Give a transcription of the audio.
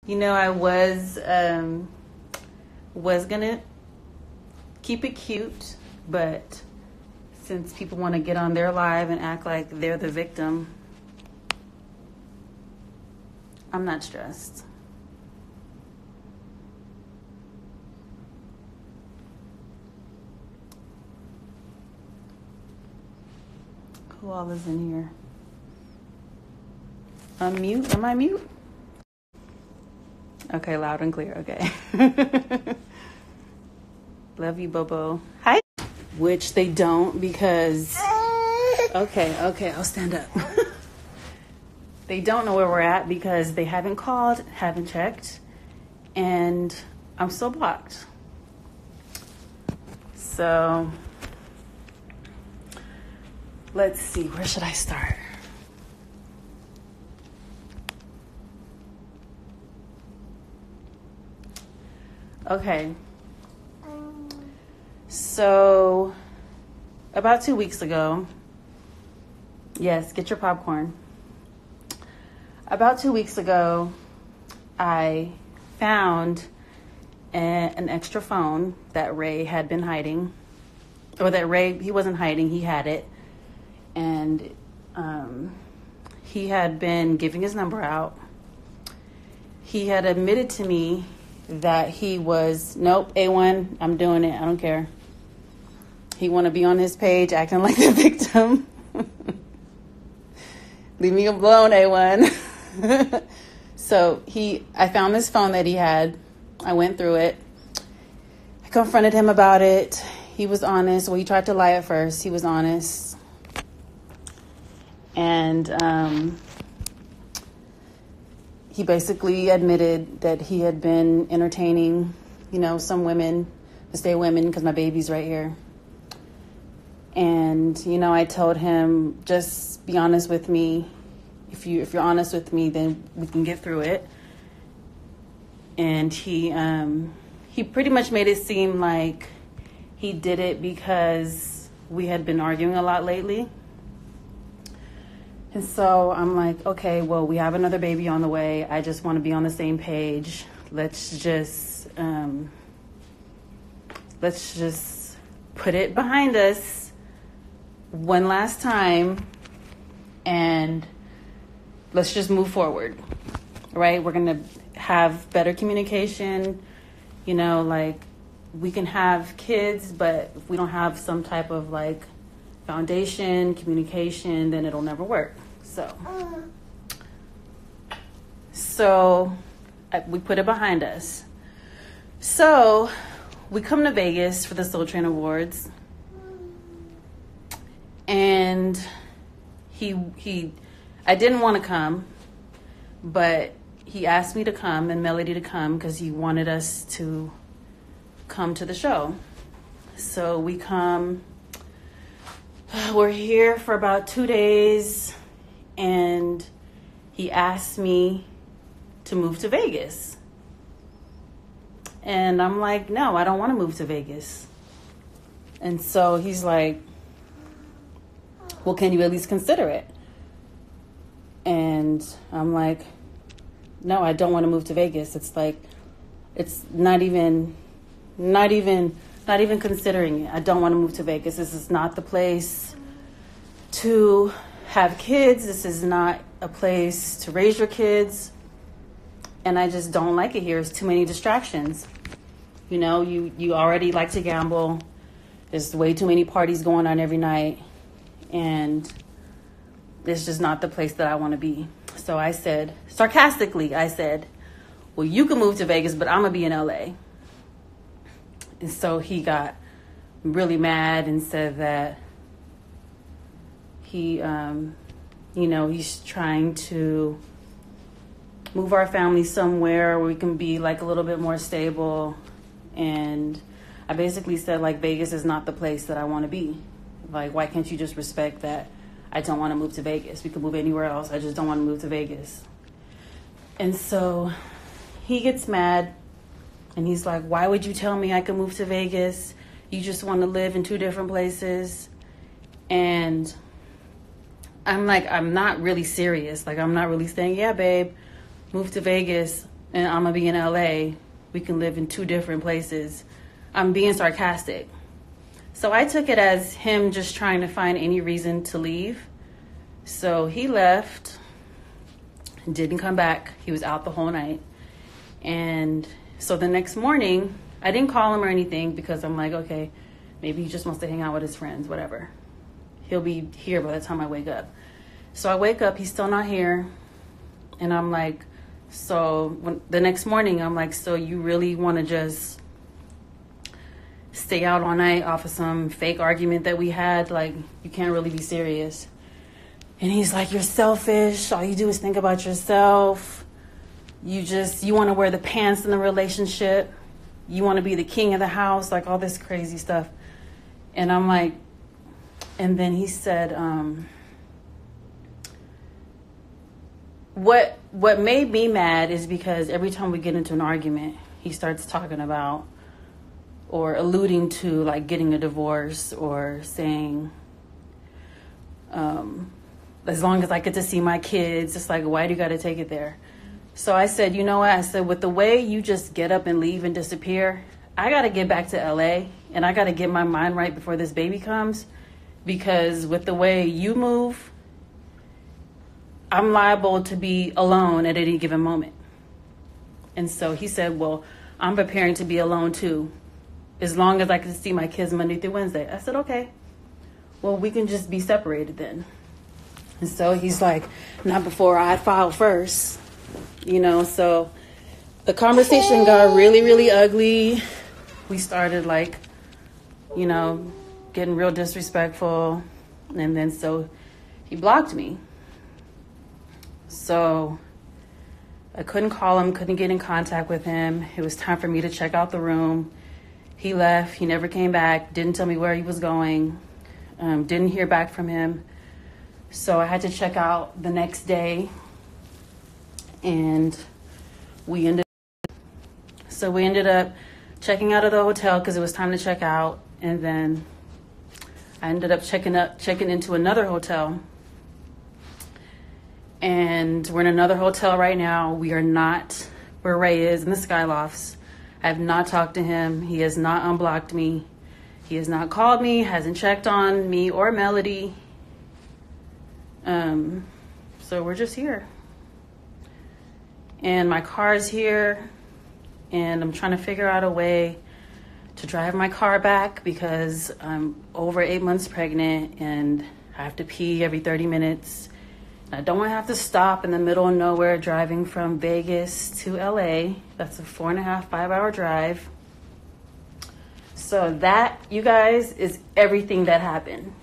You know, I was gonna keep it cute, but since people want to get on their live and act like they're the victim, I'm not stressed. Who all is in here? Unmute? Am I mute? Okay, loud and clear. Okay. Love you, Bobo. Hi. Which they don't because. Okay, I'll stand up. They don't know where we're at because they haven't called, haven't checked, and I'm still blocked. So, let's see, where should I start? Okay. So, about 2 weeks ago, yes, get your popcorn. About 2 weeks ago, I found an extra phone that Ray had been hiding, or that Ray, he wasn't hiding, he had it. And he had been giving his number out. He had admitted to me that he was, nope, A1, I'm doing it, I don't care. He want to be on his page acting like the victim. Leave me alone, A1. So I found this phone that he had. I went through it. I confronted him about it. He was honest. Well, he tried to lie at first. He was honest. And he basically admitted that he had been entertaining, some women, to stay women, because my baby's right here. And, I told him, just be honest with me. If you're honest with me, then we can get through it. And he pretty much made it seem like he did it because we had been arguing a lot lately. And so I'm like, okay, well, we have another baby on the way. I just want to be on the same page. Let's just put it behind us one last time and let's just move forward, right? We're going to have better communication, we can have kids, but if we don't have some type of foundation, communication, then it'll never work. So we put it behind us. So we come to Vegas for the Soul Train Awards, and I didn't want to come, but he asked me to come and Melody to come because he wanted us to come to the show. So we come. We're here for about 2 days, and he asked me to move to Vegas. And I'm like, no, I don't want to move to Vegas. And so he's like, well, can you at least consider it? And I'm like, no, I don't want to move to Vegas. It's not even considering it. I don't want to move to Vegas. This is not the place to have kids. This is not a place to raise your kids. And I just don't like it here. It's too many distractions. You already like to gamble. There's way too many parties going on every night. And it's just not the place that I want to be. So I said, sarcastically, well, you can move to Vegas, but I'm going to be in LA. And so he got really mad and said that he's trying to move our family somewhere where we can be a little bit more stable. And I basically said Vegas is not the place that I want to be. Why can't you just respect that I don't want to move to Vegas? We could move anywhere else. I just don't want to move to Vegas. And so he gets mad. And he's like, why would you tell me I could move to Vegas? You just want to live in two different places. And I'm like, I'm not really serious. I'm not really saying, yeah, babe, move to Vegas. and I'm gonna be in LA. We can live in two different places. I'm being sarcastic. So I took it as him just trying to find any reason to leave. So he left, didn't come back. He was out the whole night. And so the next morning, I didn't call him or anything because I'm like, okay, maybe he just wants to hang out with his friends, whatever. He'll be here by the time I wake up. So I wake up, he's still not here. And I'm like, the next morning, I'm like, so you really want to just stay out all night off of some fake argument that we had? Like, you can't really be serious. And he's like, you're selfish. All you do is think about yourself. You want to wear the pants in the relationship. You want to be the king of the house, like all this crazy stuff. And I'm like, and then he said, what made me mad is because every time we get into an argument, he starts talking about or alluding to like getting a divorce or saying, as long as I get to see my kids, it's like, why do you got to take it there? So I said, you know what? I said, with the way you just get up and leave and disappear, I got to get back to LA and I got to get my mind right before this baby comes, because with the way you move, I'm liable to be alone at any given moment. And so he said, well, I'm preparing to be alone too, as long as I can see my kids Monday through Wednesday. I said, okay, well, we can just be separated then. And so he's like, not before I file first, so the conversation got really, really ugly. We started getting real disrespectful. And then so he blocked me. So I couldn't call him, couldn't get in contact with him. It was time for me to check out the room. He left. He never came back. Didn't tell me where he was going. Didn't hear back from him. So I had to check out the next day. And we ended up checking out of the hotel because it was time to check out. And then I ended up checking into another hotel. And we're in another hotel right now. We are not where Ray is in the Skylofts. I have not talked to him. He has not unblocked me. He has not called me, hasn't checked on me or Melody. So we're just here. And my car's here. And I'm trying to figure out a way to drive my car back because I'm over 8 months pregnant and I have to pee every 30 minutes. I don't want to have to stop in the middle of nowhere driving from Vegas to LA. That's a 4.5, 5-hour drive. So that, you guys, is everything that happened.